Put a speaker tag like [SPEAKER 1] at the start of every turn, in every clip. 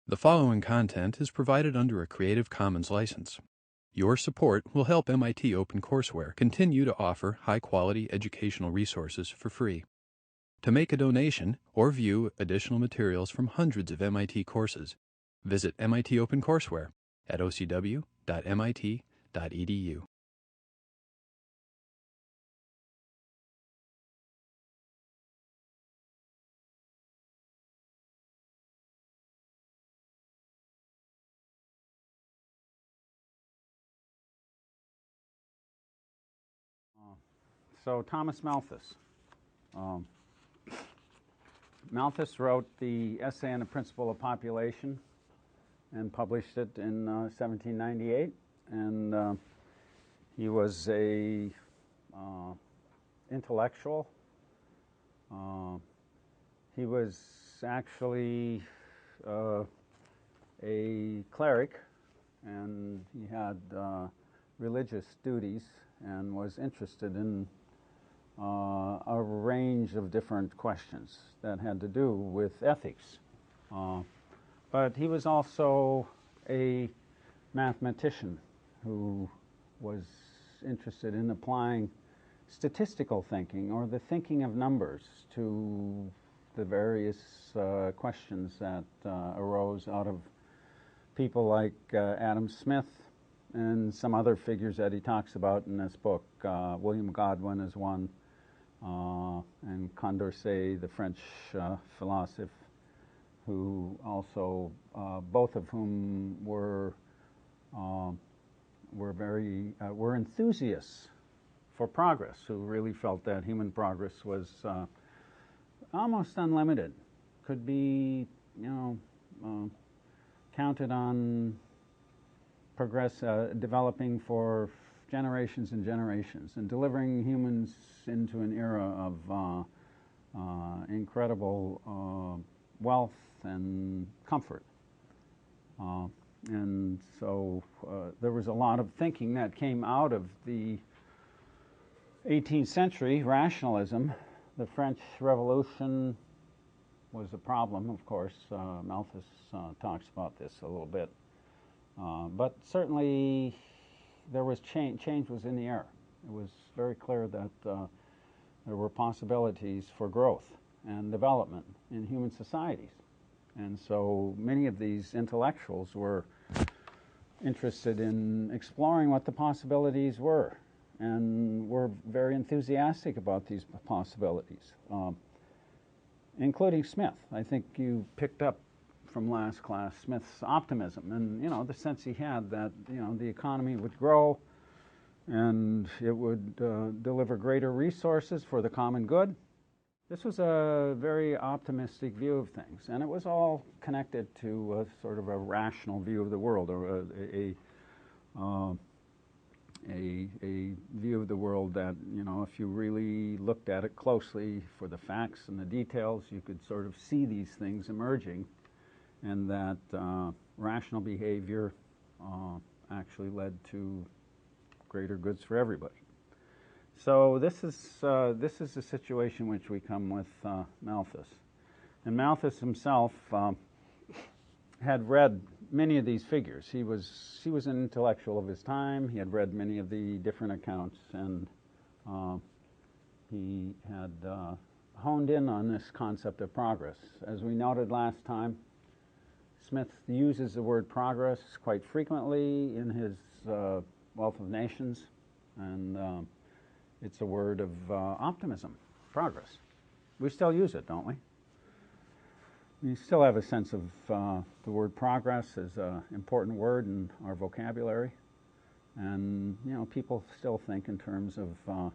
[SPEAKER 1] The following content is provided under a Creative Commons license. Your support will help MIT OpenCourseware continue to offer high-quality educational resources for free. To make a donation or view additional materials from hundreds of MIT courses, visit MIT OpenCourseware at ocw.mit.edu.
[SPEAKER 2] So Thomas Malthus. Malthus wrote the essay on the principle of population and published it in 1798. And he was a intellectual. He was actually a cleric, and he had religious duties and was interested in a range of different questions that had to do with ethics. But he was also a mathematician who was interested in applying statistical thinking, or the thinking of numbers, to the various questions that arose out of people like Adam Smith and some other figures that he talks about in this book. William Godwin is one, and Condorcet, the French philosopher, who also, both of whom were enthusiasts for progress, who really felt that human progress was almost unlimited, could be, counted on developing for generations and generations, and delivering humans into an era of incredible wealth and comfort. And so there was a lot of thinking that came out of the 18th century, rationalism. The French Revolution was a problem, of course. Malthus talks about this a little bit. But certainly there was change. Change was in the air. It was very clear that there were possibilities for growth and development in human societies. And so many of these intellectuals were interested in exploring what the possibilities were, and were very enthusiastic about these possibilities, including Smith. I think you picked up from last class Smith's optimism, and the sense he had that the economy would grow and it would deliver greater resources for the common good. This was a very optimistic view of things, and it was all connected to a sort of a rational view of the world, or a view of the world that, if you really looked at it closely for the facts and the details, you could sort of see these things emerging, and that rational behavior actually led to greater goods for everybody. So this is the situation in which we come with Malthus. And Malthus himself had read many of these figures. He was an intellectual of his time. He had read many of the different accounts, and he had honed in on this concept of progress. As we noted last time, Smith uses the word progress quite frequently in his Wealth of Nations, and it's a word of optimism, progress. We still use it, don't we? We still have a sense of the word progress as an important word in our vocabulary, and people still think in terms of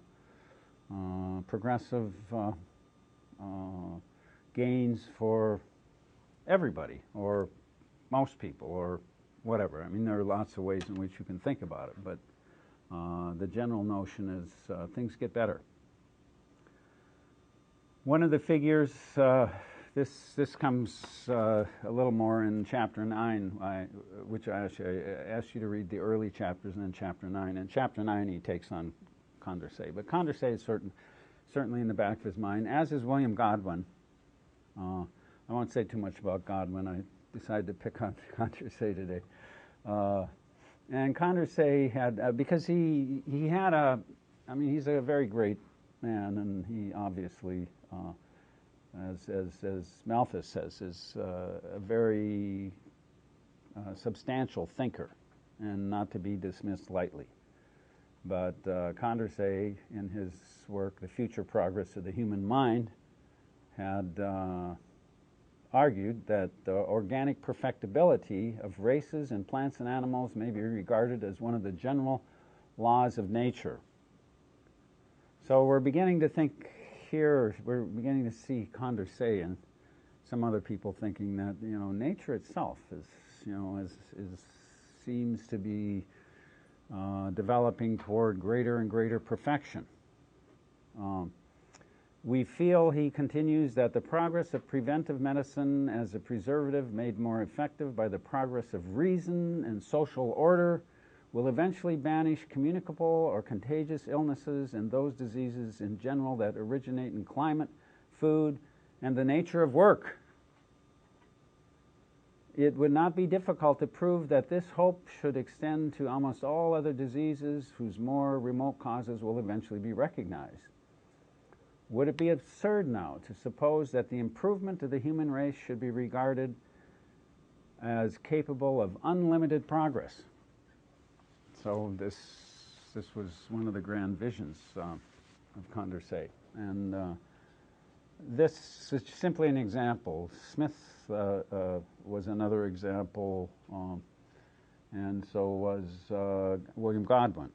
[SPEAKER 2] progressive gains for everybody, or most people, or whatever. I mean, there are lots of ways in which you can think about it, but the general notion is things get better. One of the figures, this comes a little more in Chapter 9, which I asked you to read the early chapters, and then Chapter 9. In Chapter 9, he takes on Condorcet. But Condorcet is certainly in the back of his mind, as is William Godwin. I won't say too much about God when I decide to pick on Condorcet today. And Condorcet had, because he had I mean, he's a very great man, and he obviously, as Malthus says, is a very substantial thinker, and not to be dismissed lightly. But Condorcet, in his work, The Future Progress of the Human Mind, had argued that the organic perfectibility of races and plants and animals may be regarded as one of the general laws of nature. So we're beginning to think here, we're beginning to see Condorcet and some other people thinking that, you know, nature itself is, you know, seems to be developing toward greater and greater perfection. We feel, he continues, that the progress of preventive medicine as a preservative made more effective by the progress of reason and social order will eventually banish communicable or contagious illnesses and those diseases in general that originate in climate, food, and the nature of work. It would not be difficult to prove that this hope should extend to almost all other diseases whose more remote causes will eventually be recognized. Would it be absurd now to suppose that the improvement of the human race should be regarded as capable of unlimited progress? So this was one of the grand visions of Condorcet. And this is simply an example. Smith was another example, and so was William Godwin.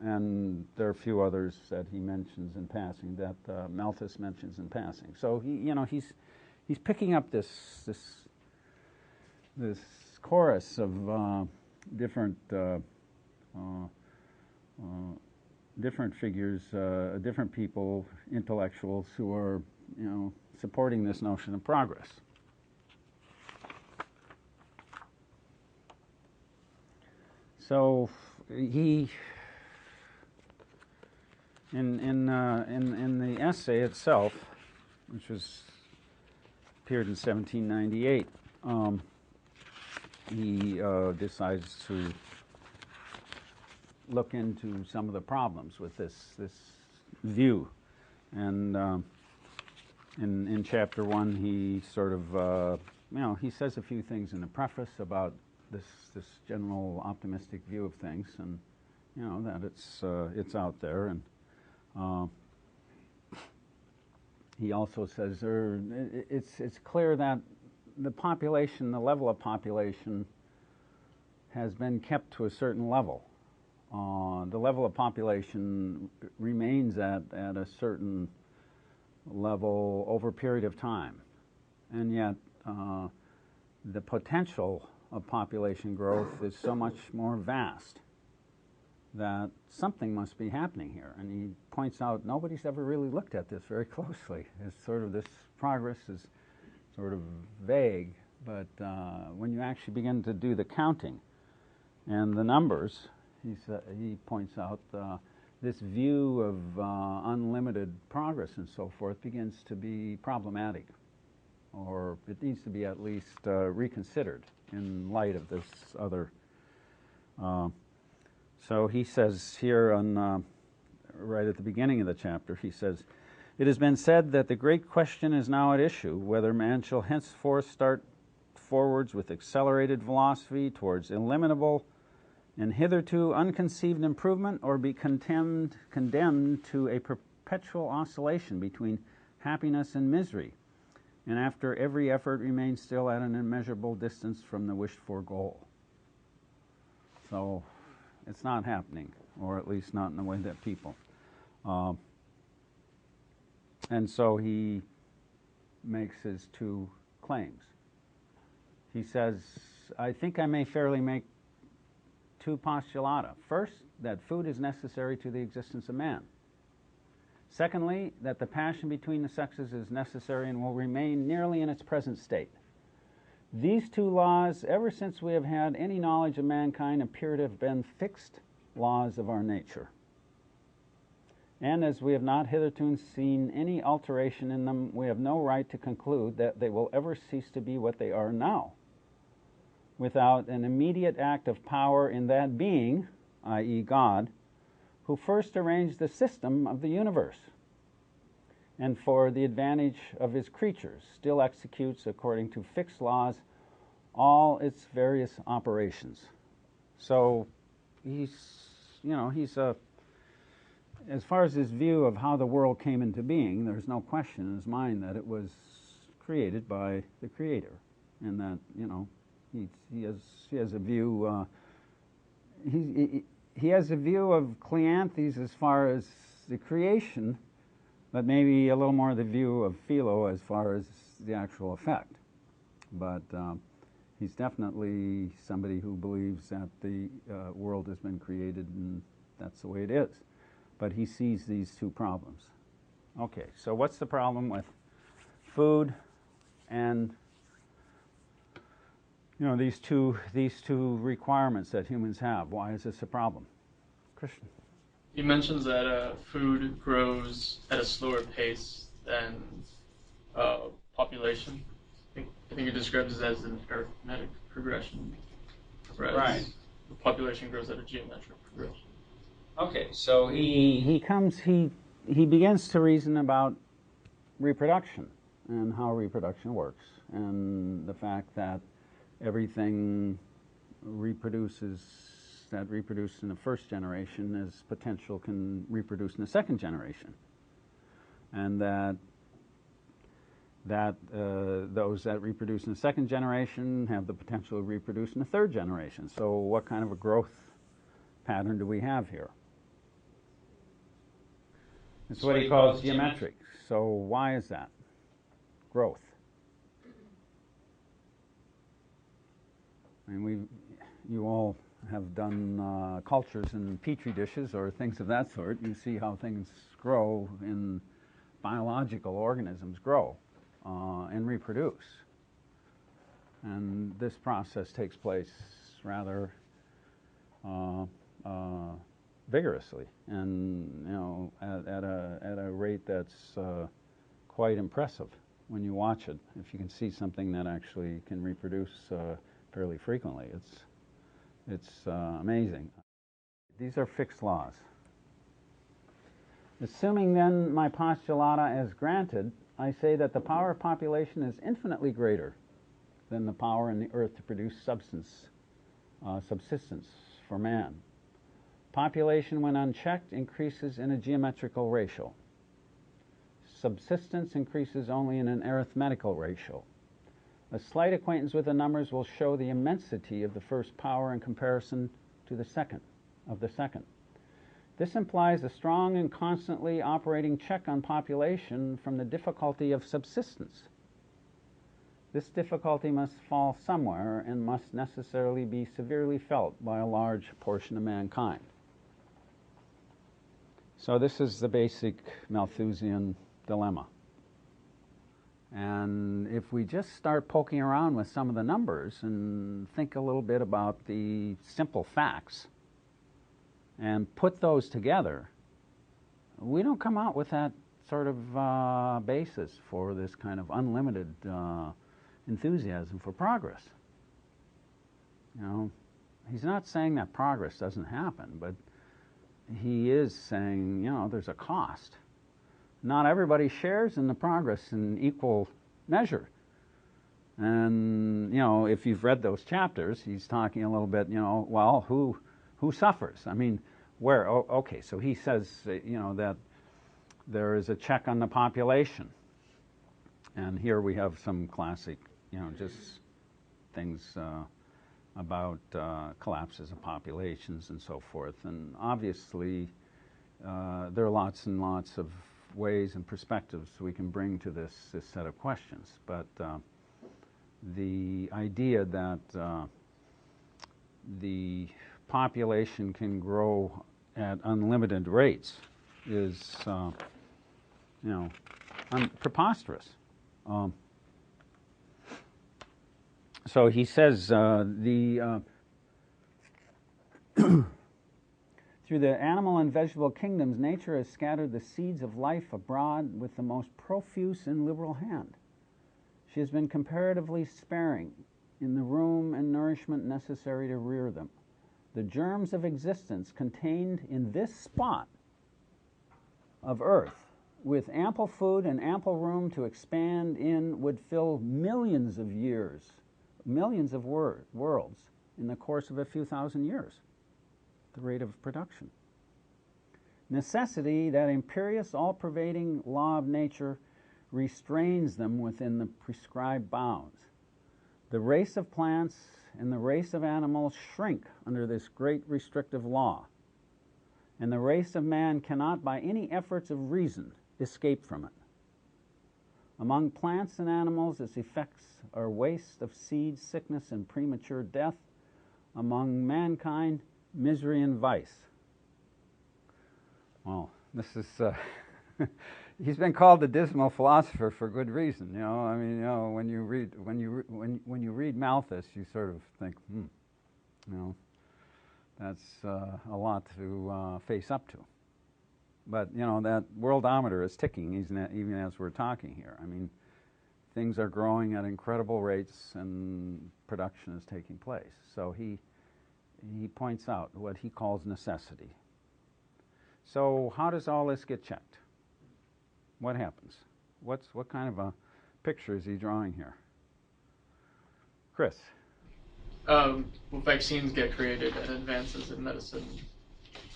[SPEAKER 2] And there are a few others that he mentions in passing, that Malthus mentions in passing. So he's picking up this chorus of different figures, different people, intellectuals who are, you know, supporting this notion of progress. So he, in the essay itself, which appeared in 1798, he decides to look into some of the problems with this view, and in chapter 1 he sort of he says a few things in the preface about this general optimistic view of things, and that it's out there, and he also says it's clear that the level of population has been kept to a certain level. The level of population remains at a certain level over a period of time, and yet the potential of population growth is so much more vast that something must be happening here. And he points out nobody's ever really looked at this very closely. It's sort of, this progress is sort of vague, but when you actually begin to do the counting and the numbers, he points out this view of unlimited progress and so forth begins to be problematic, or it needs to be at least reconsidered in light of this other. So he says here right at the beginning of the chapter, he says, "It has been said that the great question is now at issue, whether man shall henceforth start forwards with accelerated velocity towards illimitable and hitherto unconceived improvement, or be condemned to a perpetual oscillation between happiness and misery, and after every effort remain still at an immeasurable distance from the wished-for goal." So it's not happening, or at least not in the way that people. And so he makes his two claims. He says, "I think I may fairly make two postulata. First, that food is necessary to the existence of man. Secondly, that the passion between the sexes is necessary and will remain nearly in its present state. These two laws, ever since we have had any knowledge of mankind, appear to have been fixed laws of our nature. And as we have not hitherto seen any alteration in them, we have no right to conclude that they will ever cease to be what they are now, without an immediate act of power in that being, i.e. God, who first arranged the system of the universe, and for the advantage of his creatures still executes according to fixed laws all its various operations. So he's as far as his view of how the world came into being, there's no question in his mind that it was created by the Creator, and that he has a view. He has a view of Cleanthes as far as the creation, but maybe a little more the view of Philo as far as the actual effect. But he's definitely somebody who believes that the world has been created and that's the way it is. But he sees these two problems. Okay, so what's the problem with food and these two requirements that humans have? Why is this a problem? Christian.
[SPEAKER 3] He mentions that food grows at a slower pace than population. I think he describes it as an arithmetic progression, whereas
[SPEAKER 2] right.
[SPEAKER 3] the population grows at a geometric progression.
[SPEAKER 2] Okay, so he begins to reason about reproduction and how reproduction works, and the fact that everything that reproduced in the first generation is potential can reproduce in the second generation, and that those that reproduce in the second generation have the potential to reproduce in the third generation. So what kind of a growth pattern do we have here? It's what he calls geometric. So why is that? Growth. I mean, you all have done cultures in petri dishes or things of that sort. You see how things grow in biological organisms grow and reproduce. And this process takes place rather vigorously, and at a rate that's quite impressive when you watch it. If you can see something that actually can reproduce fairly frequently, it's amazing. These are fixed laws. Assuming then my postulata as granted, I say that the power of population is infinitely greater than the power in the earth to produce subsistence for man. Population, when unchecked, increases in a geometrical ratio. Subsistence increases only in an arithmetical ratio. A slight acquaintance with the numbers will show the immensity of the first power in comparison to the second. This implies a strong and constantly operating check on population from the difficulty of subsistence. This difficulty must fall somewhere and must necessarily be severely felt by a large portion of mankind. So this is the basic Malthusian dilemma. And if we just start poking around with some of the numbers and think a little bit about the simple facts and put those together, we don't come out with that sort of basis for this kind of unlimited enthusiasm for progress. He's not saying that progress doesn't happen, but he is saying, there's a cost. Not everybody shares in the progress in equal measure. And, if you've read those chapters, he's talking a little bit, well, who suffers? I mean, where? Okay, so he says, that there is a check on the population. And here we have some classic, just things about collapses of populations and so forth. And obviously, there are lots and lots of ways and perspectives we can bring to this set of questions. But the idea that the population can grow at unlimited rates is, preposterous. So he says the Through the animal and vegetable kingdoms, nature has scattered the seeds of life abroad with the most profuse and liberal hand. She has been comparatively sparing in the room and nourishment necessary to rear them. The germs of existence contained in this spot of earth, with ample food and ample room to expand in, would fill millions of years, millions of worlds in the course of a few thousand years, the rate of production. Necessity, that imperious, all-pervading law of nature, restrains them within the prescribed bounds. The race of plants and the race of animals shrink under this great restrictive law, and the race of man cannot by any efforts of reason escape from it. Among plants and animals, its effects are waste of seed, sickness, and premature death. Among mankind, misery and vice. Well, this is he's been called the dismal philosopher for good reason. I mean, when you read Malthus, you sort of think, that's a lot to face up to. But that worldometer is ticking even as we're talking here. I mean, things are growing at incredible rates, and production is taking place. So he points out what he calls necessity. So how does all this get checked? What happens? What kind of a picture is he drawing here? Chris?
[SPEAKER 3] Vaccines get created and advances in medicine.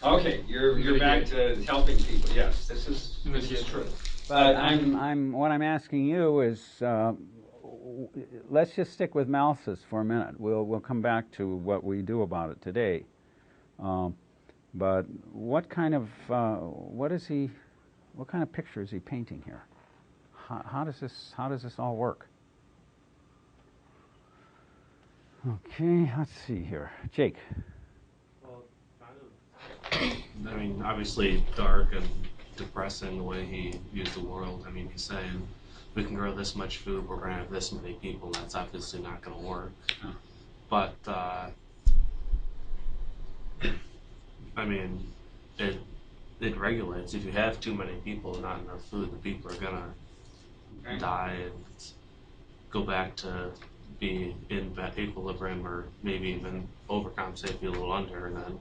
[SPEAKER 4] Okay, you're back to helping people. Yes, this is true.
[SPEAKER 2] But what I'm asking you is, let's just stick with Malthus for a minute. We'll come back to what we do about it today. But what kind of picture is he painting here? How does this all work? Okay, let's see here, Jake.
[SPEAKER 5] Well, I mean, obviously dark and depressing the way he views the world. I mean, he's saying we can grow this much food, we're going to have this many people. That's obviously not going to work.
[SPEAKER 4] Oh.
[SPEAKER 5] But I mean, it regulates. If you have too many people and not enough food, the people are going to die and go back to be in equilibrium, or maybe even overcompensate, be a little under, and then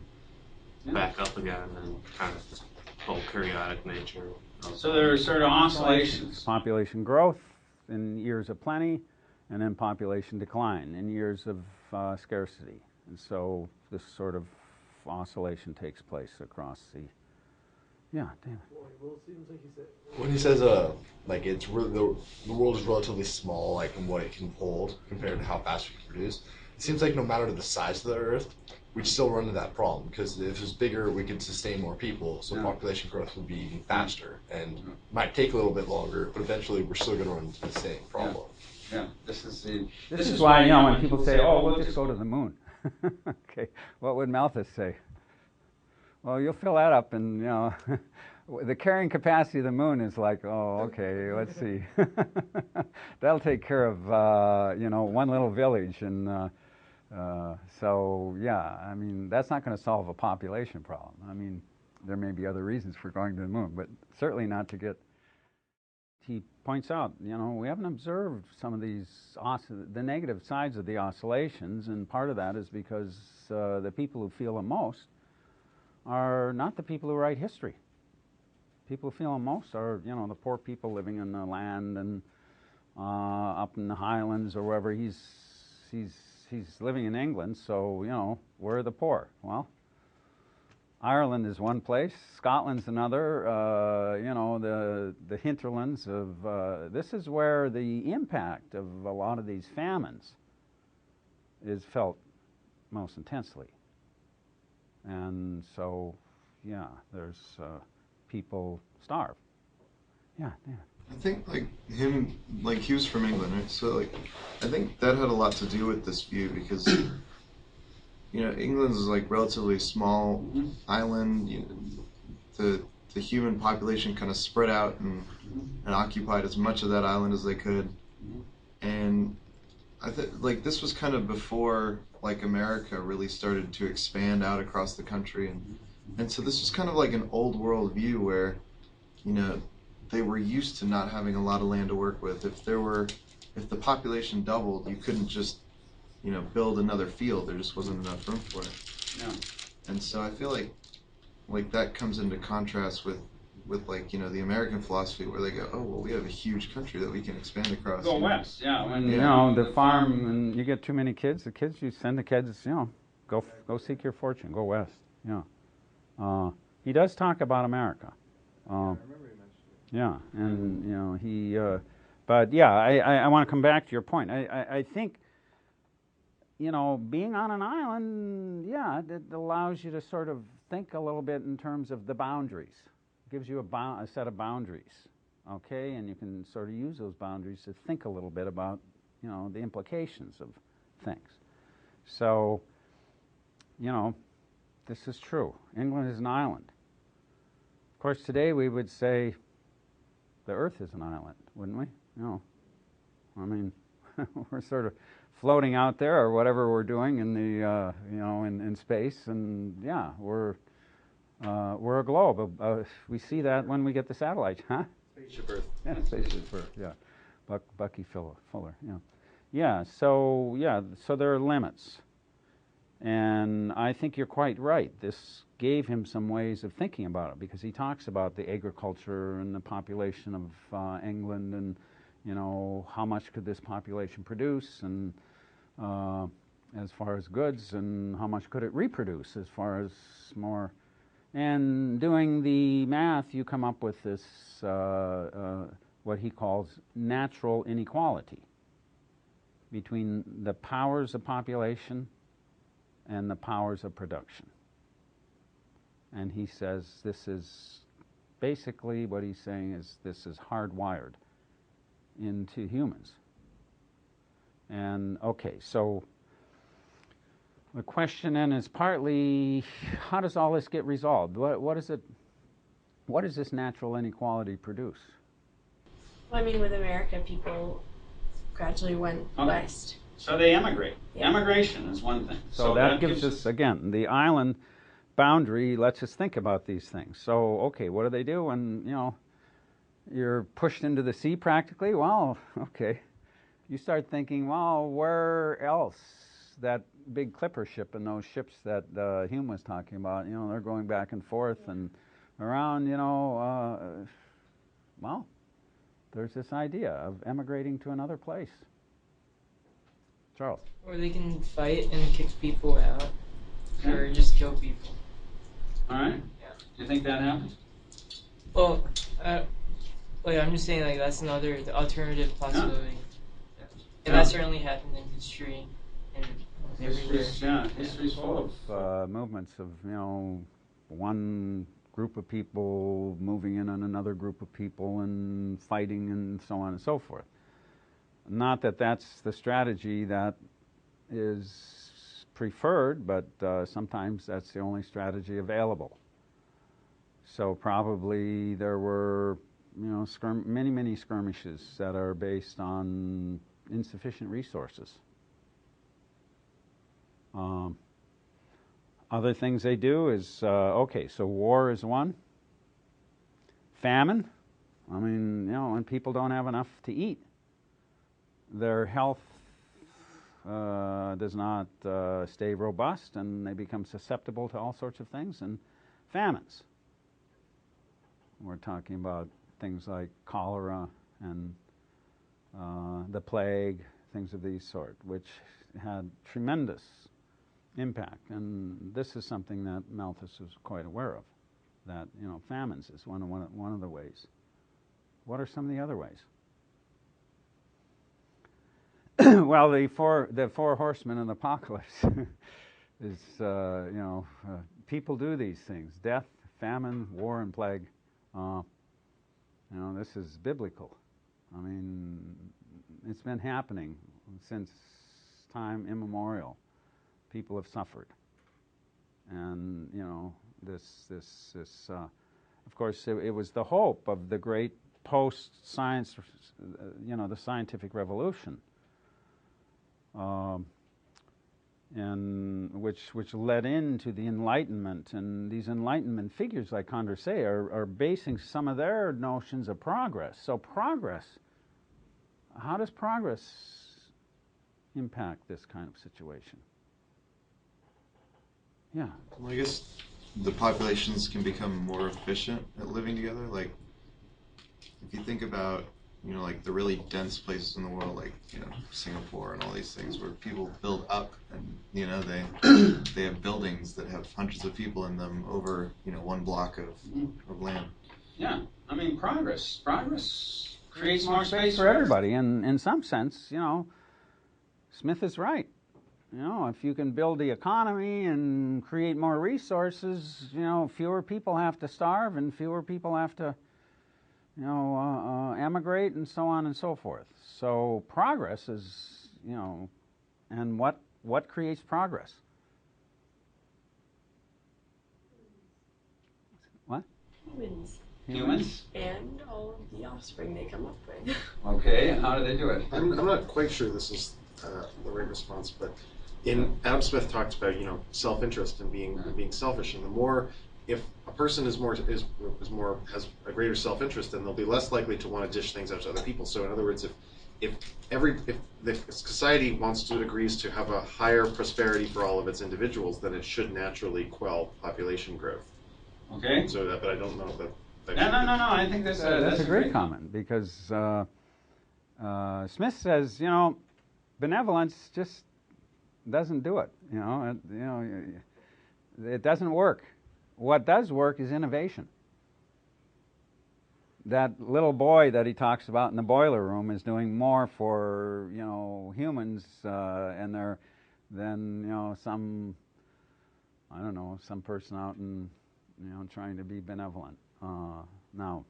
[SPEAKER 5] back up again, and kind of this whole periodic nature.
[SPEAKER 4] So there are sort of oscillations.
[SPEAKER 2] Population growth in years of plenty, and then population decline in years of scarcity. And so this sort of oscillation takes place across the... Yeah, Dan.
[SPEAKER 6] Well, it seems like he said... When he says, like, it's really, the world is relatively small, like, in what it can hold compared to how fast we can produce, it seems like no matter the size of the Earth, we'd still run into that problem, because if it was bigger, we could sustain more people, so population growth would be even faster, and might take a little bit longer, but eventually we're still going to run into the same problem.
[SPEAKER 2] Yeah, this is why, when people say, oh, we'll just go to the moon. Okay, what would Malthus say? Well, you'll fill that up, and the carrying capacity of the moon is like, oh, okay, let's see. That'll take care of one little village, and so yeah, I mean, that's not going to solve a population problem. I mean, there may be other reasons for going to the moon, but certainly not to get. He points out, we haven't observed some of these the negative sides of the oscillations, and part of that is because the people who feel them most are not the people who write history. People who feel them most are, the poor people living in the land and up in the Highlands or wherever. He's living in England, so where are the poor? Well, Ireland is one place, Scotland's another. The hinterlands of this is where the impact of a lot of these famines is felt most intensely. And so, yeah, there's people starve. Yeah, yeah.
[SPEAKER 7] I think he was from England, right? So I think that had a lot to do with this view, because England is relatively small island. The human population kind of spread out and occupied as much of that island as they could, and I think this was kind of before America really started to expand out across the country, and And so this was kind of like an old world view where, you know, they were used to not having a lot of land to work with. If the population doubled, you couldn't just, you know, build another field. There just wasn't enough room for it.
[SPEAKER 2] Yeah.
[SPEAKER 7] And so I feel like that comes into contrast with like, you know, the American philosophy where they go, oh, well, we have a huge country that we can expand across.
[SPEAKER 2] Go west, yeah. When,
[SPEAKER 7] Yeah.
[SPEAKER 2] you know, the farm, and you get too many kids, you send the kids, you know, go seek your fortune, go west, yeah. He does talk about America.
[SPEAKER 7] I remember you mentioned it.
[SPEAKER 2] Yeah, and, you know, but yeah, I want to come back to your point. I think, you know, being on an island, yeah, it allows you to sort of think a little bit in terms of the boundaries. It gives you a set of boundaries, okay? And you can sort of use those boundaries to think a little bit about, you know, the implications of things. So, you know, this is true. England is an island. Of course, today we would say the Earth is an island, wouldn't we? No. I mean, we're sort of floating out there, or whatever we're doing in the, you know, in space, and yeah, we're a globe. We see that when we get the satellite, huh?
[SPEAKER 6] Spaceship Earth.
[SPEAKER 2] Yeah, spaceship Earth. Yeah, Bucky Fuller. Yeah, yeah. So there are limits, and I think you're quite right. This gave him some ways of thinking about it, because he talks about the agriculture and the population of England, and you know, how much could this population produce, and as far as goods, and how much could it reproduce as far as more. And doing the math, you come up with this, what he calls natural inequality between the powers of population and the powers of production. And he says this is basically, what he's saying is, this is hardwired into humans. And okay, so the question then is partly, how does all this get resolved? What does this natural inequality produce?
[SPEAKER 8] Well, I mean, with America, people gradually went west.
[SPEAKER 2] So they emigrate.
[SPEAKER 8] Yeah.
[SPEAKER 2] Emigration is one thing. So that gives us, again, the island boundary lets us think about these things. So, okay, what do they do when, you know, you're pushed into the sea practically? Well, okay. You start thinking, well, where else? That big clipper ship and those ships that Hume was talking about, you know, they're going back and forth and around, you know, well, there's this idea of emigrating to another place. Charles?
[SPEAKER 9] Or they can fight and kick people out, or just kill people.
[SPEAKER 2] All right.
[SPEAKER 9] Yeah.
[SPEAKER 2] Do you think that happens?
[SPEAKER 9] Well, like I'm just saying, like that's the alternative possibility, and that certainly happened in history and everywhere.
[SPEAKER 2] History's full of movements of, you know, one group of people moving in on another group of people and fighting and so on and so forth. Not that that's the strategy that is preferred, but sometimes that's the only strategy available. So probably there were, you know, many skirmishes that are based on insufficient resources. Other things they do is, okay, so war is one. Famine. I mean, you know, when people don't have enough to eat, their health does not stay robust, and they become susceptible to all sorts of things, and famines. We're talking about things like cholera and the plague, things of these sort, which had tremendous impact. And this is something that Malthus was quite aware of, that, you know, famines is one of the ways. What are some of the other ways? Well, the four horsemen of the apocalypse is, you know, people do these things: death, famine, war, and plague. You know, this is biblical. I mean, it's been happening since time immemorial. People have suffered, and you know, this. Of course, it was the hope of the great post-science, you know, the scientific revolution, and which led into the Enlightenment, and these Enlightenment figures like Condorcet are basing some of their notions of progress. So progress, how does progress impact this kind of situation? Yeah.
[SPEAKER 7] Well, I guess the populations can become more efficient at living together. Like, if you think about, like the really dense places in the world, like, Singapore and all these things where people build up and, they have buildings that have hundreds of people in them over, one block of land.
[SPEAKER 4] Yeah, I mean, progress creates more space
[SPEAKER 2] for everybody. And in some sense, Smith is right. If you can build the economy and create more resources, fewer people have to starve and fewer people have to, emigrate and so on and so forth. So progress is, and what creates progress? What?
[SPEAKER 8] Humans. And all of the offspring they come up with.
[SPEAKER 4] Okay, and how do they do it?
[SPEAKER 10] I'm not quite sure this is the right response, but Adam Smith talks about self-interest and being selfish, and the more, if a person has a greater self-interest, then they'll be less likely to want to dish things out to other people. So in other words, if the society wants to agrees to have a higher prosperity for all of its individuals, then it should naturally quell population growth.
[SPEAKER 4] Okay.
[SPEAKER 10] So but I don't know if that.
[SPEAKER 4] No. I think that's
[SPEAKER 2] a great comment, because Smith says, benevolence just doesn't do it. It doesn't work. What does work is innovation. That little boy that he talks about in the boiler room is doing more for humans and they're than some person out in trying to be benevolent. Now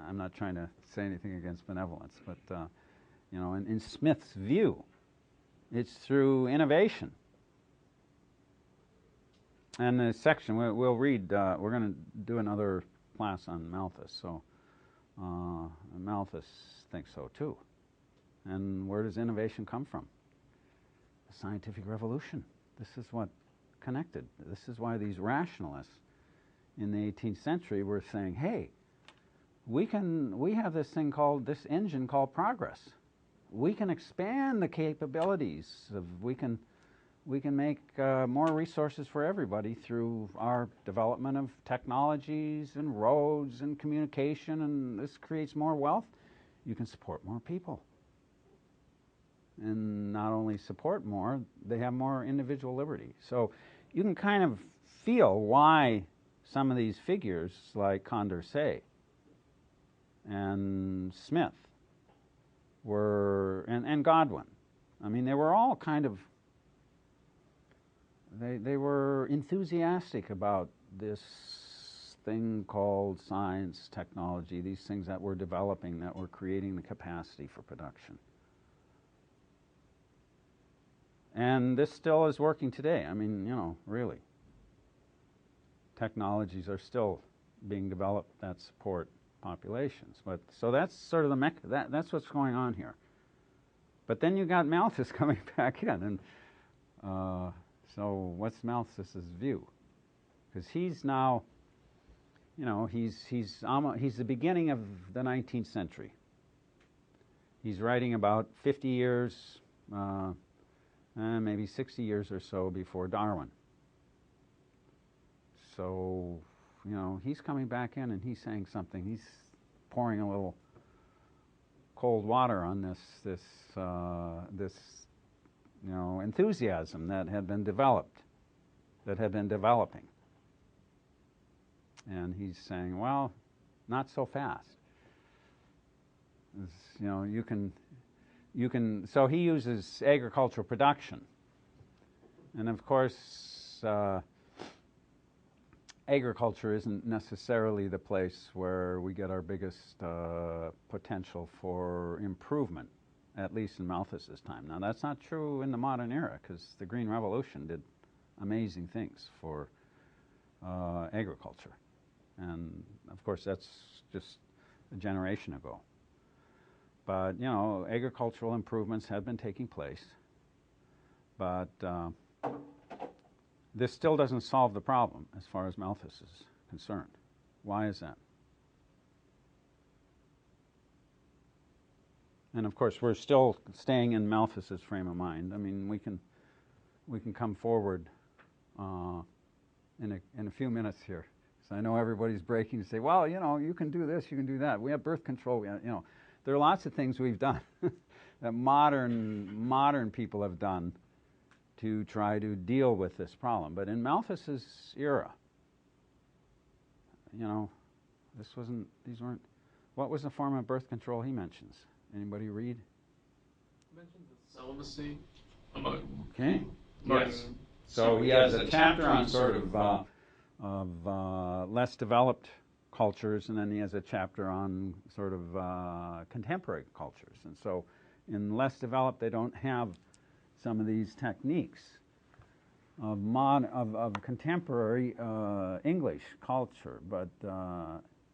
[SPEAKER 2] I'm not trying to say anything against benevolence, but in Smith's view, it's through innovation. And the section we'll read. We're going to do another class on Malthus, so Malthus thinks so too. And where does innovation come from? The scientific revolution. This is what connected. This is why these rationalists in the 18th century were saying, "Hey, we have this engine called progress. We can expand the capabilities of we can make more resources for everybody through our development of technologies and roads and communication, and this creates more wealth. You can support more people. And not only support more, they have more individual liberty." So you can kind of feel why some of these figures like Condorcet and Smith and Godwin, I mean, they were all kind of, they were enthusiastic about this thing called science, technology, these things that we're developing, that were creating the capacity for production. And this still is working today. I mean, really. Technologies are still being developed that support populations. But so that's sort of that's what's going on here. But then you got Malthus coming back in, and so what's Malthus's view? Because he's now, he's the beginning of the 19th century. He's writing about 50 years, maybe 60 years or so before Darwin. So, he's coming back in and he's saying something. He's pouring a little cold water on this enthusiasm that had been developing. And he's saying, well, not so fast. You can. So he uses agricultural production, and of course, agriculture isn't necessarily the place where we get our biggest potential for improvement, at least in Malthus's time. Now, that's not true in the modern era, because the Green Revolution did amazing things for agriculture. And, of course, that's just a generation ago. But, agricultural improvements have been taking place. But This still doesn't solve the problem as far as Malthus is concerned. Why is that? And of course, we're still staying in Malthus's frame of mind. I mean, we can come forward in a few minutes here. So I know everybody's breaking to say, well, you know, you can do this, you can do that. We have birth control. You know, there are lots of things we've done that modern people have done to try to deal with this problem. But in Malthus's era, you know, these weren't. What was the form of birth control he mentions? Anybody read?
[SPEAKER 3] He mentions the celibacy among.
[SPEAKER 2] Okay.
[SPEAKER 3] Yes.
[SPEAKER 2] So he has a chapter on sort of less developed cultures, and then he has a chapter on sort of contemporary cultures. And so in less developed, they don't have some of these techniques of contemporary English culture, but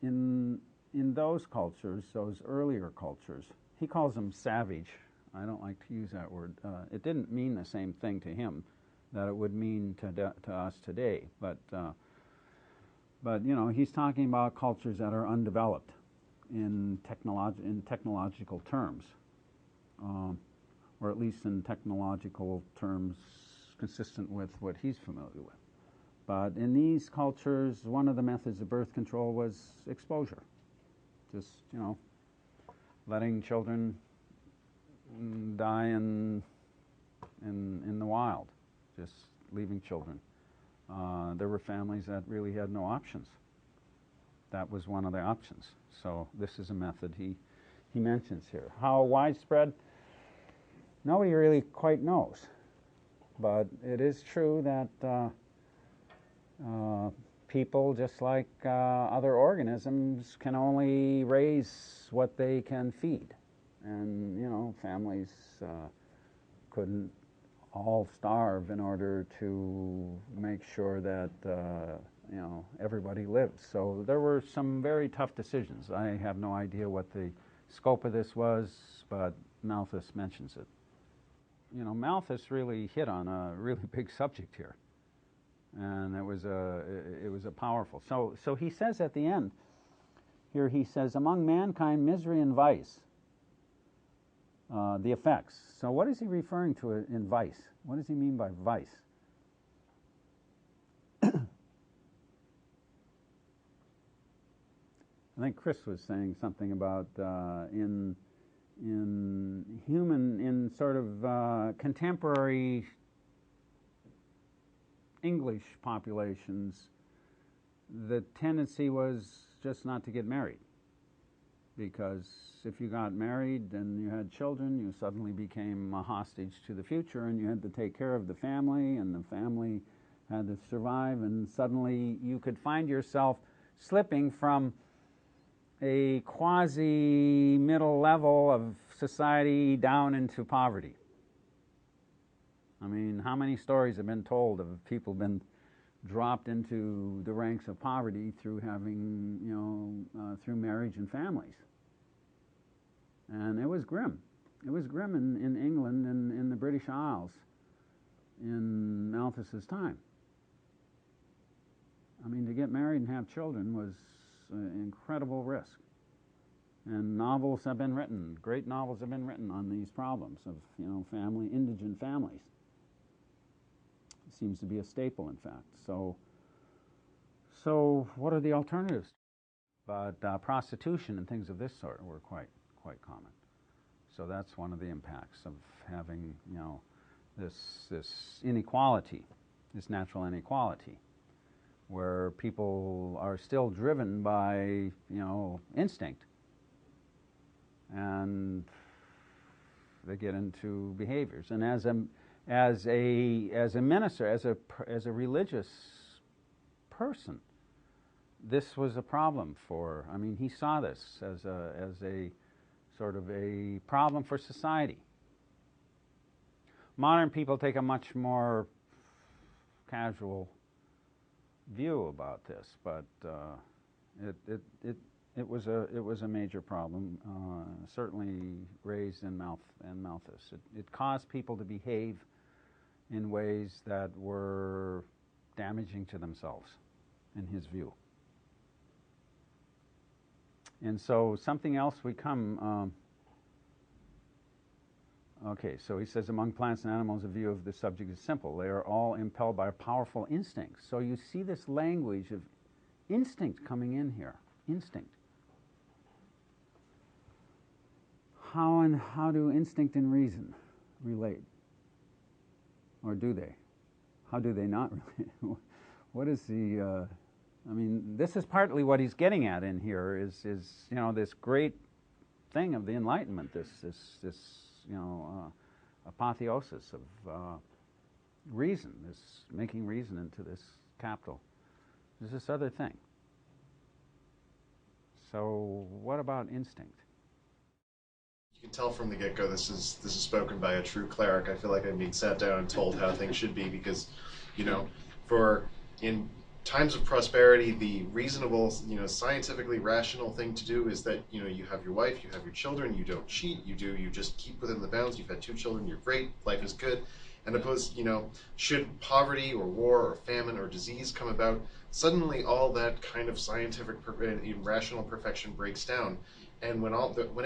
[SPEAKER 2] in those cultures, those earlier cultures, he calls them savage. I don't like to use that word. It didn't mean the same thing to him that it would mean to us today. But you know, he's talking about cultures that are undeveloped in technological terms, or at least in technological terms consistent with what he's familiar with. But in these cultures, one of the methods of birth control was exposure. Just, you know, letting children die in the wild, just leaving children. There were families that really had no options. That was one of the options. So this is a method he mentions here. How widespread? Nobody really quite knows. But it is true that people, just like other organisms, can only raise what they can feed. And, you know, families couldn't all starve in order to make sure that, you know, everybody lives. So there were some very tough decisions. I have no idea what the scope of this was, but Malthus mentions it. You know, Malthus really hit on a really big subject here. And it was a powerful. So he says at the end, here he says, among mankind, misery and vice, the effects. So what is he referring to in vice? What does he mean by vice? I think Chris was saying something about in sort of contemporary English populations, the tendency was just not to get married. Because if you got married and you had children, you suddenly became a hostage to the future, and you had to take care of the family, and the family had to survive, and suddenly you could find yourself slipping from a quasi-middle level of society down into poverty. I mean, how many stories have been told of people been dropped into the ranks of poverty through having, you know, through marriage and families? And it was grim. It was grim in England and in the British Isles in Malthus's time. I mean, to get married and have children was an incredible risk. And novels have been written, great novels have been written on these problems of, you know, indigent families. It seems to be a staple, in fact. So what are the alternatives? But prostitution and things of this sort were quite common. So that's one of the impacts of having, you know, this inequality, this natural inequality, where people are still driven by, you know, instinct, and they get into behaviors. And as a minister, as a religious person, this was a problem for. I mean, he saw this as a sort of a problem for society. Modern people take a much more casual view about this, but it was a major problem, certainly raised in Malthus. It caused people to behave in ways that were damaging to themselves, in his view. And so something else we come... okay, so he says, among plants and animals, the view of the subject is simple. They are all impelled by a powerful instinct. So you see this language of instinct coming in here. Instinct. How do instinct and reason relate? Or do they? How do they not relate? What is the... I mean, this is partly what he's getting at in here is you know, this great thing of the Enlightenment, this you know, apotheosis of reason, this making reason into this capital. There's this other thing. So what about instinct?
[SPEAKER 10] You can tell from the get-go this is spoken by a true cleric. I feel like I'm being sat down and told how things should be because, you know, in times of prosperity, the reasonable, you know, scientifically rational thing to do is that, you know, you have your wife, you have your children, you don't cheat, you just keep within the bounds. You've had 2 children, you're great, life is good. And opposed, you know, should poverty or war or famine or disease come about, suddenly all that kind of scientific rational perfection breaks down. And when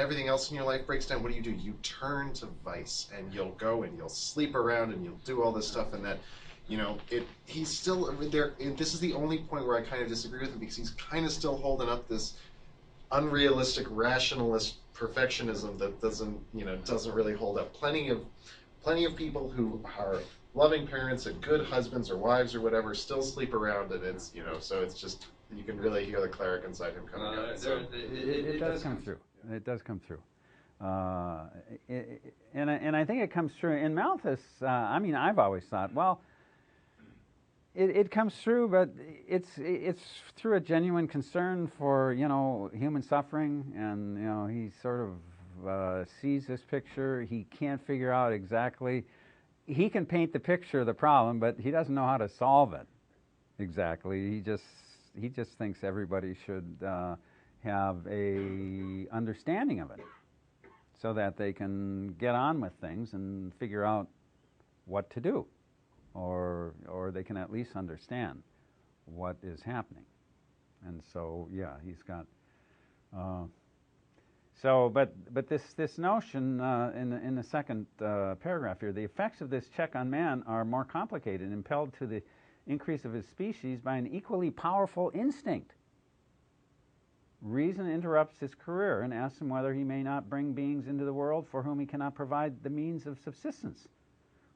[SPEAKER 10] everything else in your life breaks down, what do? You turn to vice, and you'll go and you'll sleep around and you'll do all this stuff, and that, you know, he's still there. This is the only point where I kind of disagree with him, because he's kind of still holding up this unrealistic rationalist perfectionism that doesn't really hold up. Plenty of people who are loving parents and good husbands or wives or whatever still sleep around, and it's, you know, so it's just, you can really hear the cleric inside him coming out. So
[SPEAKER 2] it does come through. It does come through. And I think it comes through in Malthus. I mean, I've always thought, well, it comes through, but it's through a genuine concern for, you know, human suffering, and, you know, he sort of sees this picture. He can't figure out exactly. He can paint the picture of the problem, but he doesn't know how to solve it exactly. He just thinks everybody should have a understanding of it, so that they can get on with things and figure out what to do, or they can at least understand what is happening. And so, yeah, he's got. But this notion in the second paragraph here, the effects of this check on man are more complicated, impelled to the increase of his species by an equally powerful instinct. Reason interrupts his career and asks him whether he may not bring beings into the world for whom he cannot provide the means of subsistence.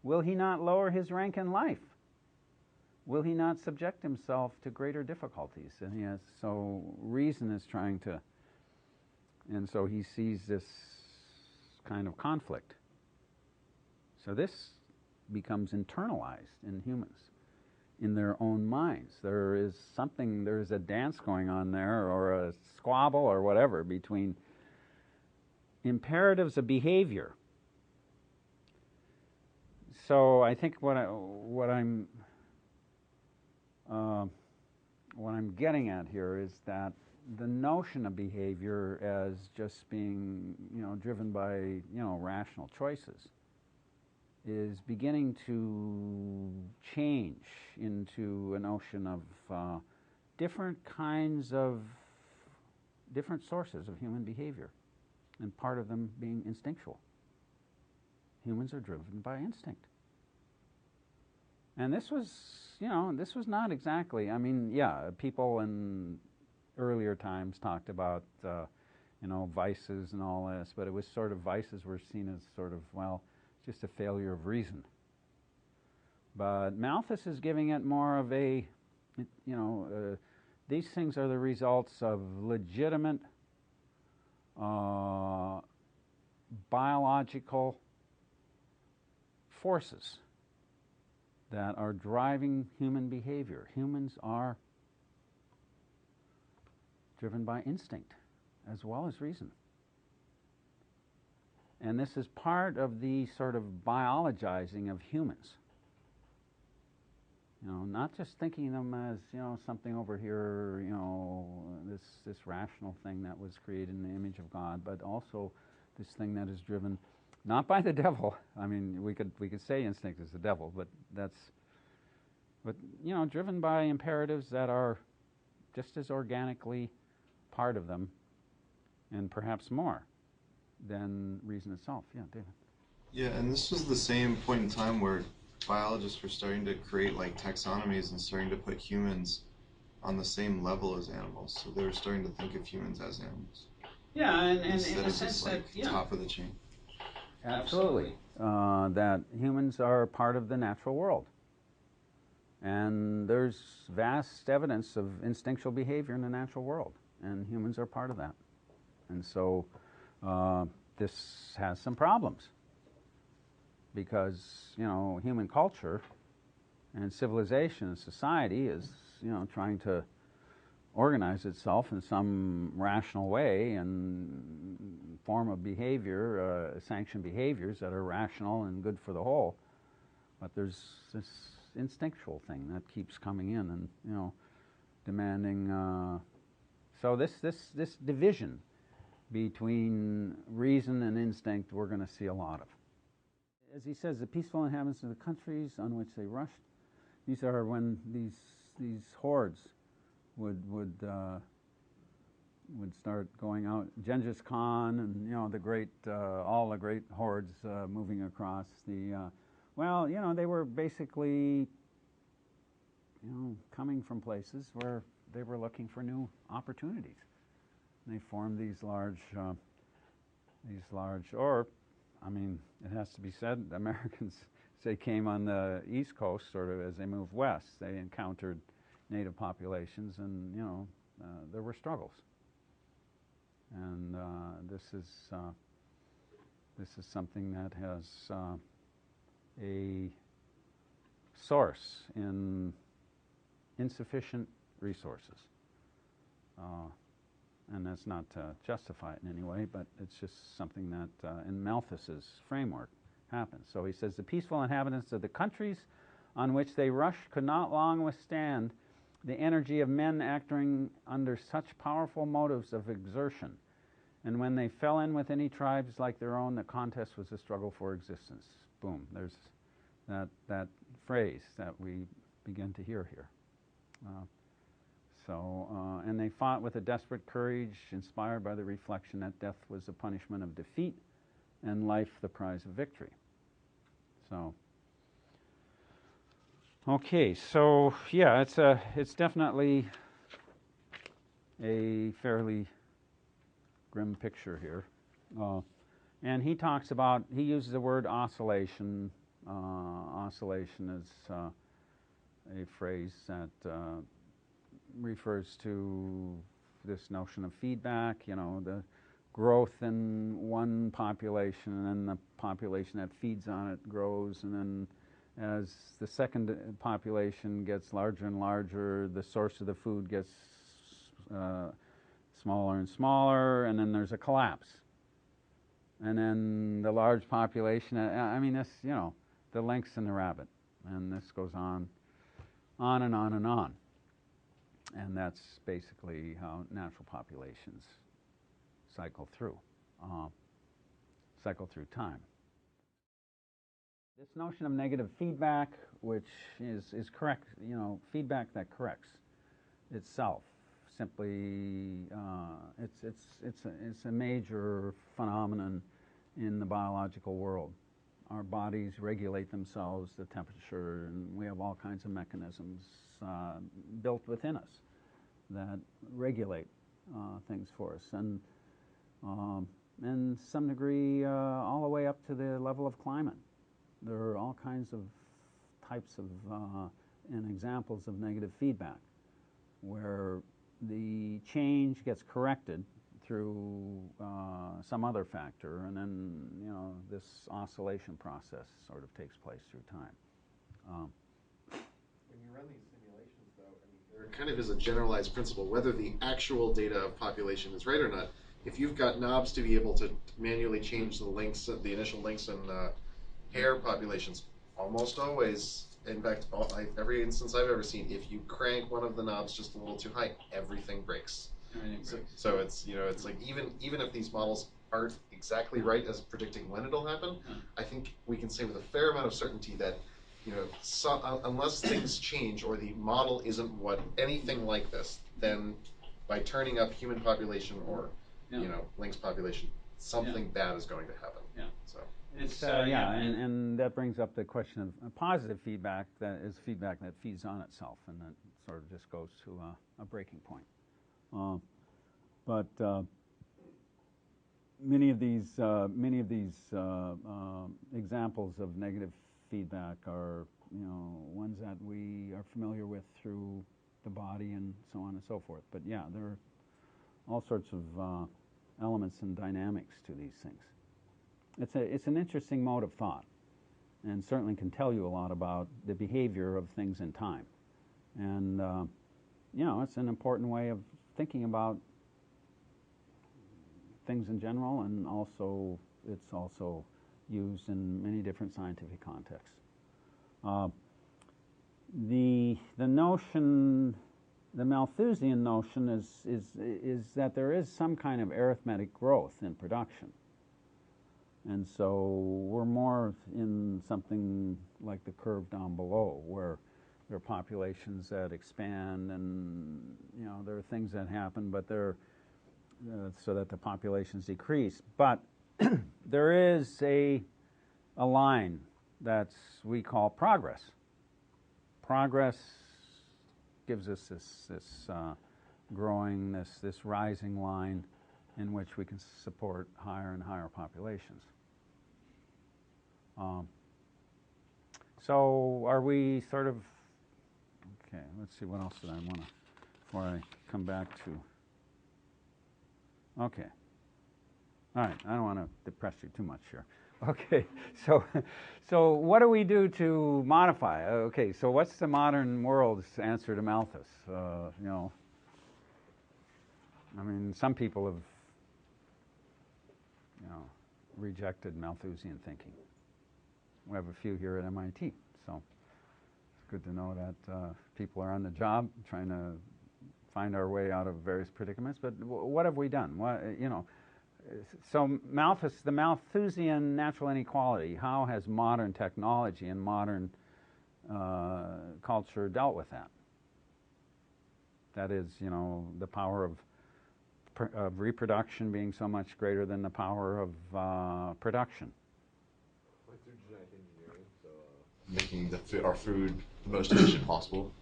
[SPEAKER 2] Will he not lower his rank in life? Will he not subject himself to greater difficulties? And so reason is trying to, and so he sees this kind of conflict. So this becomes internalized in humans, in their own minds. There is a dance going on there, or a squabble or whatever, between imperatives of behavior. So I think what I'm getting at here is that the notion of behavior as just being, you know, driven by, you know, rational choices is beginning to change into a notion of different sources of human behavior, and part of them being instinctual. Humans are driven by instinct. And this was not exactly, I mean, yeah, people in earlier times talked about, vices and all this, but it was sort of, vices were seen as sort of, well, just a failure of reason. But Malthus is giving it more of a, these things are the results of legitimate biological forces that are driving human behavior. Humans are driven by instinct as well as reason. And this is part of the sort of biologizing of humans. Not just thinking of them as, something over here, this rational thing that was created in the image of God, but also this thing that is driven not by the devil. I mean, we could say instinct is the devil, but but driven by imperatives that are just as organically part of them, and perhaps more than reason itself. Yeah, David.
[SPEAKER 7] Yeah, and this was the same point in time where biologists were starting to create like taxonomies and starting to put humans on the same level as animals. So they were starting to think of humans as animals.
[SPEAKER 2] Yeah, and
[SPEAKER 7] instead
[SPEAKER 2] in a
[SPEAKER 7] of
[SPEAKER 2] sense
[SPEAKER 7] just like top of the chain.
[SPEAKER 2] Absolutely. That humans are part of the natural world. And there's vast evidence of instinctual behavior in the natural world, and humans are part of that. And so this has some problems because, human culture and civilization and society is, trying to organize itself in some rational way and form of behavior, sanction behaviors that are rational and good for the whole. But there's this instinctual thing that keeps coming in and, demanding. So this division between reason and instinct we're going to see a lot of. As he says, the peaceful inhabitants of the countries on which they rushed, these are when these hordes would start going out. Genghis Khan and the great all the great hordes moving across the they were basically coming from places where they were looking for new opportunities. And they formed these large it has to be said, the Americans say came on the East Coast sort of as they moved west. They encountered native populations, and there were struggles. And this is something that has a source in insufficient resources. And that's not to justify it in any way, but it's just something that in Malthus's framework happens. So he says, the peaceful inhabitants of the countries on which they rushed could not long withstand the energy of men acting under such powerful motives of exertion. And when they fell in with any tribes like their own, the contest was a struggle for existence. Boom, there's that phrase that we begin to hear here. And they fought with a desperate courage, inspired by the reflection that death was the punishment of defeat and life the prize of victory. So, okay, so yeah, it's definitely a fairly grim picture here. And he talks about, he uses the word oscillation. Oscillation is a phrase that refers to this notion of feedback, the growth in one population, and then the population that feeds on it grows, and then as the second population gets larger and larger, the source of the food gets smaller and smaller, and then there's a collapse. And then the large population, this, the lynx and the rabbit, and this goes on and on and on. And that's basically how natural populations cycle through time. This notion of negative feedback, which is correct, feedback that corrects itself, simply it's a major phenomenon in the biological world. Our bodies regulate themselves, the temperature, and we have all kinds of mechanisms built within us that regulate things for us, and some degree all the way up to the level of climate. There are all kinds of types of and examples of negative feedback where the change gets corrected through some other factor, and then this oscillation process sort of takes place through time.
[SPEAKER 10] When you run these simulations, though, there kind of is a generalized principle, whether the actual data of population is right or not. If you've got knobs to be able to manually change the links, the initial links in hare populations, almost always, in fact, every instance I've ever seen, if you crank one of the knobs just a little too high, everything breaks. So it's it's like even if these models aren't exactly right as predicting when it'll happen, I think we can say with a fair amount of certainty that unless things change or the model isn't what anything like this, then by turning up human population or lynx population, something bad is going to happen.
[SPEAKER 2] Yeah.
[SPEAKER 10] So
[SPEAKER 2] It's and that brings up the question of positive feedback. That is feedback that feeds on itself, and that sort of just goes to a breaking point. But many of these examples of negative feedback are ones that we are familiar with through the body and so on and so forth. But yeah, there are all sorts of elements and dynamics to these things. It's an interesting mode of thought, and certainly can tell you a lot about the behavior of things in time. And it's an important way of thinking about things in general, and also it's also used in many different scientific contexts. The notion, the Malthusian notion, is that there is some kind of arithmetic growth in production. And so we're more in something like the curve down below, where there are populations that expand, and there are things that happen, but they're so that the populations decrease. But there is a line that's we call progress. Progress gives us this growing, this rising line in which we can support higher and higher populations. So are we sort of, okay, let's see, what else did I want to, before I come back to, okay. All right, I don't want to depress you too much here. Okay, so what do we do to modify? Okay, so what's the modern world's answer to Malthus? I mean, some people have, rejected Malthusian thinking. We have a few here at MIT, so it's good to know that people are on the job trying to find our way out of various predicaments. But what have we done? So Malthus, the Malthusian natural inequality, how has modern technology and modern culture dealt with that? That is, the power of reproduction being so much greater than the power of production.
[SPEAKER 6] Like through genetic engineering, so making our food the most efficient possible.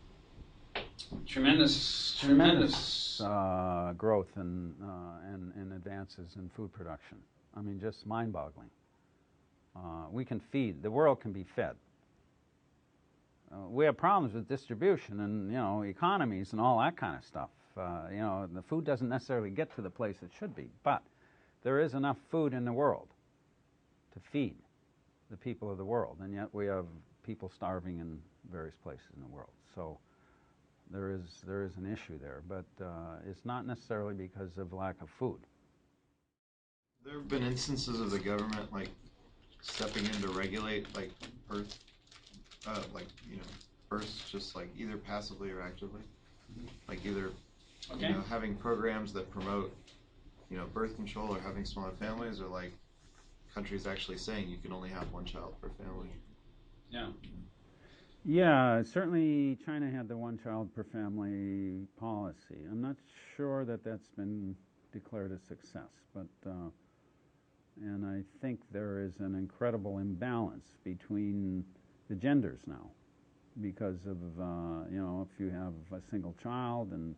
[SPEAKER 2] Tremendous growth and advances in food production. I mean, just mind-boggling. We can feed. The world can be fed. We have problems with distribution and economies and all that kind of stuff. The food doesn't necessarily get to the place it should be, but there is enough food in the world to feed the people of the world, and yet we have people starving in various places in the world. So there is an issue there, but it's not necessarily because of lack of food.
[SPEAKER 7] There have been instances of the government stepping in to regulate birth, births, just either passively or actively, either having programs that promote birth control or having smaller families, or countries actually saying you can only have one child per family.
[SPEAKER 2] Yeah. Yeah, certainly China had the one child per family policy. I'm not sure that that's been declared a success, but and I think there is an incredible imbalance between the genders now, because of if you have a single child and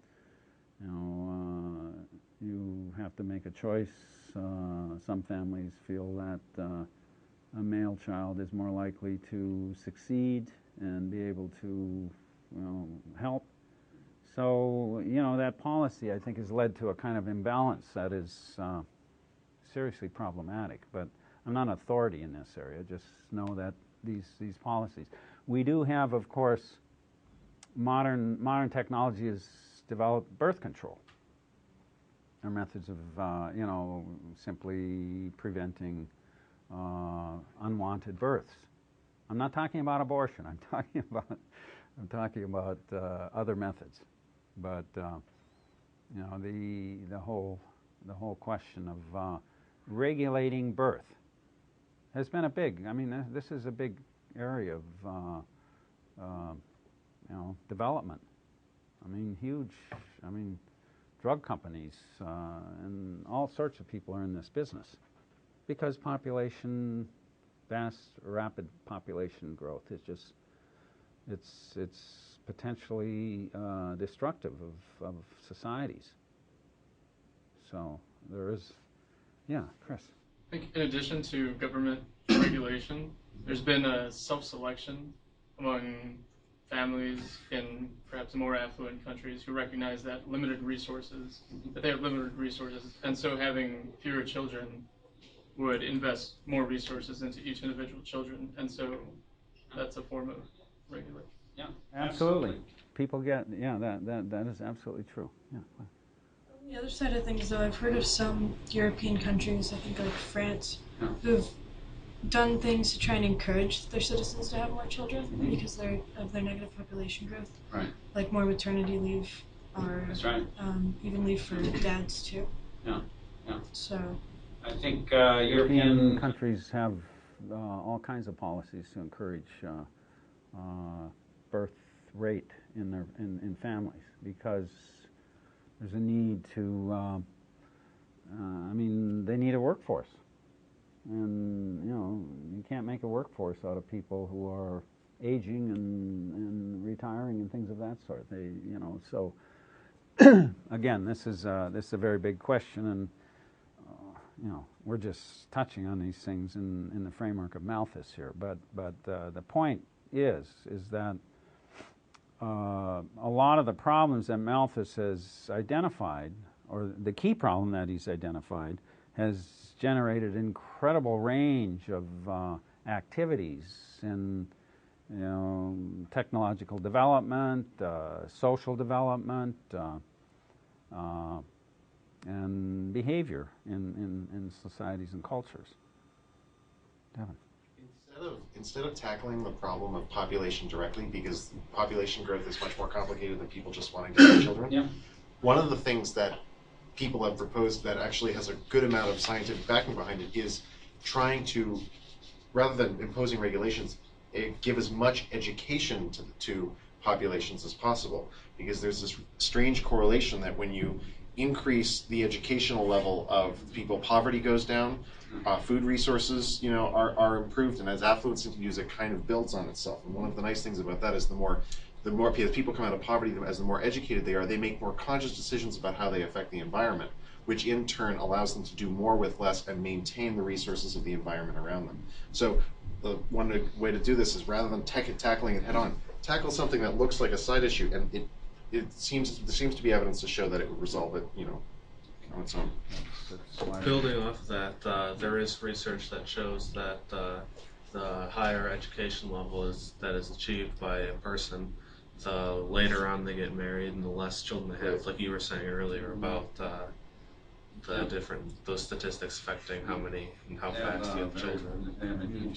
[SPEAKER 2] you have to make a choice. Some families feel that a male child is more likely to succeed and be able to help. So that policy, I think, has led to a kind of imbalance that is seriously problematic. But I'm not an authority in this area. Just know that these policies. We do have, of course, modern technology has developed birth control. There are methods of simply preventing unwanted births. I'm not talking about abortion. I'm talking about other methods. But the whole question of regulating birth has been a big. I mean, this is a big area of development. I mean, huge. I mean, drug companies and all sorts of people are in this business because rapid population growth is just it's potentially destructive of societies. So there is, yeah, Chris.
[SPEAKER 3] I think in addition to government regulation, there's been a self-selection among families in perhaps more affluent countries who recognize that they have limited resources, and so having fewer children would invest more resources into each individual children, and so that's a form of regulation.
[SPEAKER 2] Yeah, absolutely. People get, that is absolutely true. Yeah.
[SPEAKER 8] On the other side of things, though, I've heard of some European countries, I think like France, who've done things to try and encourage their citizens to have more children because of their negative population growth.
[SPEAKER 2] Right.
[SPEAKER 8] Like more maternity leave, or
[SPEAKER 2] That's right.
[SPEAKER 8] Even leave for dads too.
[SPEAKER 2] Yeah.
[SPEAKER 8] So
[SPEAKER 2] I think European countries have all kinds of policies to encourage birth rate in families because there's a need to. I mean, they need a workforce, and you can't make a workforce out of people who are aging and retiring and things of that sort. So again, this is a very big question, and we're just touching on these things in the framework of Malthus here. But the point is that a lot of the problems that Malthus has identified, or the key problem that he's identified, has generated incredible range of activities in technological development, social development, and behavior in societies and cultures. Devin.
[SPEAKER 10] Instead of tackling the problem of population directly, because population growth is much more complicated than people just wanting to have children, one of the things that people have proposed that actually has a good amount of scientific backing behind it is trying to, rather than imposing regulations, give as much education to populations as possible, because there's this strange correlation that when you increase the educational level of people, poverty goes down, food resources are improved, and as affluence continues, it kind of builds on itself. And one of the nice things about that is the more people come out of poverty, as the more educated they are, they make more conscious decisions about how they affect the environment, which in turn allows them to do more with less and maintain the resources of the environment around them. So the one way to do this is, rather than tackling it head on, tackle something that looks like a side issue, and there seems to be evidence to show that it would resolve it, on its own.
[SPEAKER 5] Building off of that, there is research that shows that the higher education level that is achieved by a person, the later on they get married and the less children they have, like you were saying earlier about those statistics affecting how many and how fast you have children.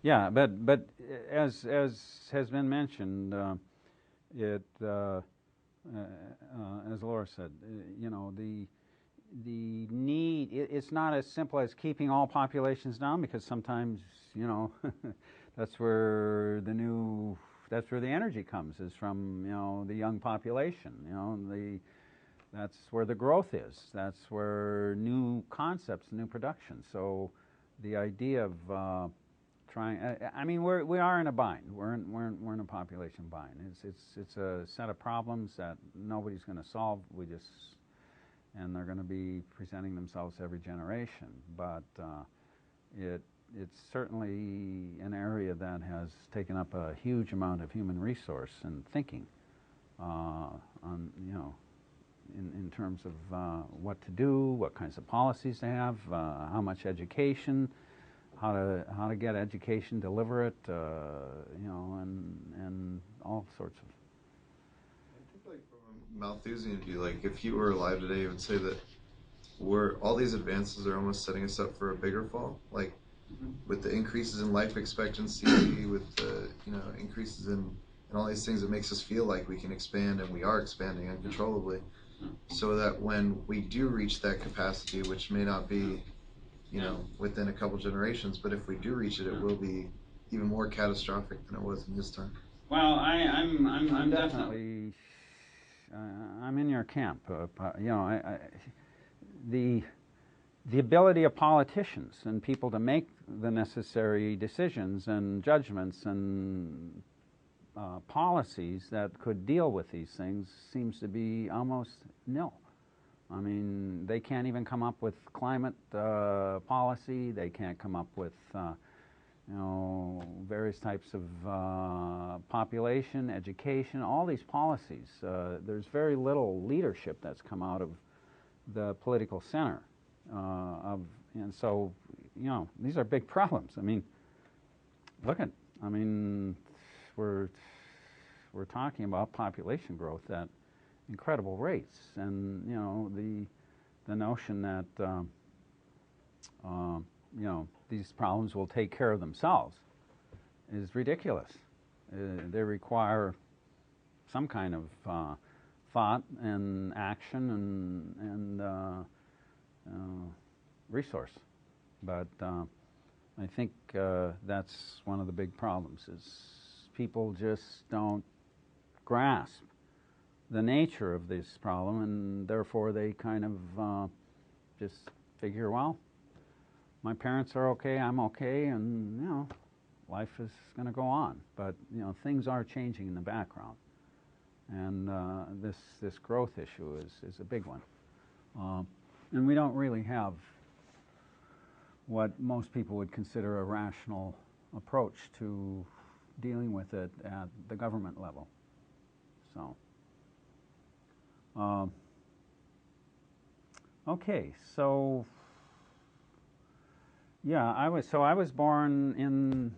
[SPEAKER 2] Yeah, but as has been mentioned, as Laura said, the need, it's not as simple as keeping all populations down, because sometimes, that's where the energy comes, is from, the young population, that's where the growth is. That's where new concepts, new production. So the idea of we are in a bind. We're in a population bind. It's a set of problems that nobody's going to solve. And they're going to be presenting themselves every generation. But it's certainly an area that has taken up a huge amount of human resource and thinking in terms of what to do, what kinds of policies to have, how much education, how to get education, deliver it, and all sorts of.
[SPEAKER 7] I think, like, from a Malthusian view, like, if he were alive today, he would say that all these advances are almost setting us up for a bigger fall. Like, with the increases in life expectancy, with the increases in all these things, it makes us feel like we can expand, and we are expanding uncontrollably. So that when we do reach that capacity, which may not be within a couple generations, but if we do reach it, it will be even more catastrophic than it was in his time.
[SPEAKER 4] Well, I'm
[SPEAKER 2] definitely. I'm in your camp. You know, the ability of politicians and people to make the necessary decisions and judgments and policies that could deal with these things seems to be almost nil. I mean, they can't even come up with climate policy. They can't come up with, you know, various types of population, education, all these policies. There's very little leadership that's come out of the political center. And so, you know, these are big problems. I mean, look at, I mean, we're talking about population growth at incredible rates, and you know, the notion that you know, these problems will take care of themselves is ridiculous. They require some kind of thought and action and resource. But I think that's one of the big problems, is people just don't grasp the nature of this problem, and therefore they kind of just figure, well, my parents are okay, I'm okay, and you know, life is going to go on. But you know, things are changing in the background, and this growth issue is a big one, and we don't really have what most people would consider a rational approach to dealing with it at the government level. So, okay, so yeah, I was born in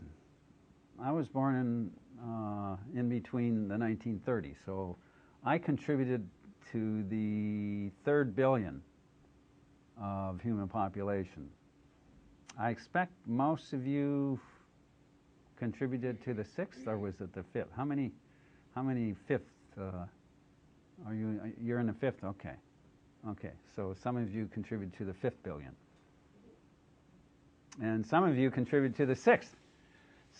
[SPEAKER 2] in between the 1930s. So I contributed to the 3rd billion of human population. I expect most of you contributed to the 6th, or was it the 5th? How many 5th are you? You're in the 5th. Okay, okay. So some of you contribute to the 5th billion, and some of you contribute to the 6th.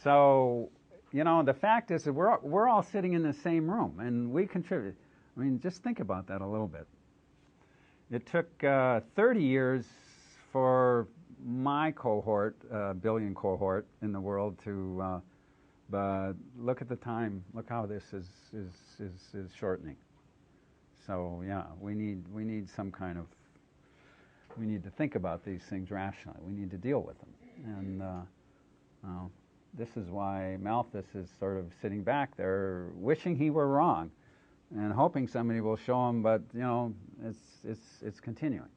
[SPEAKER 2] So, you know, the fact is that we're all sitting in the same room, and we contribute. I mean, just think about that a little bit. It took 30 years for my cohort, billion cohort in the world, to, but look at the time. Look how this is shortening. So yeah, we need some kind of. We need to think about these things rationally. We need to deal with them, and this is why Malthus is sort of sitting back there, wishing he were wrong, and hoping somebody will show him. But you know, it's continuing.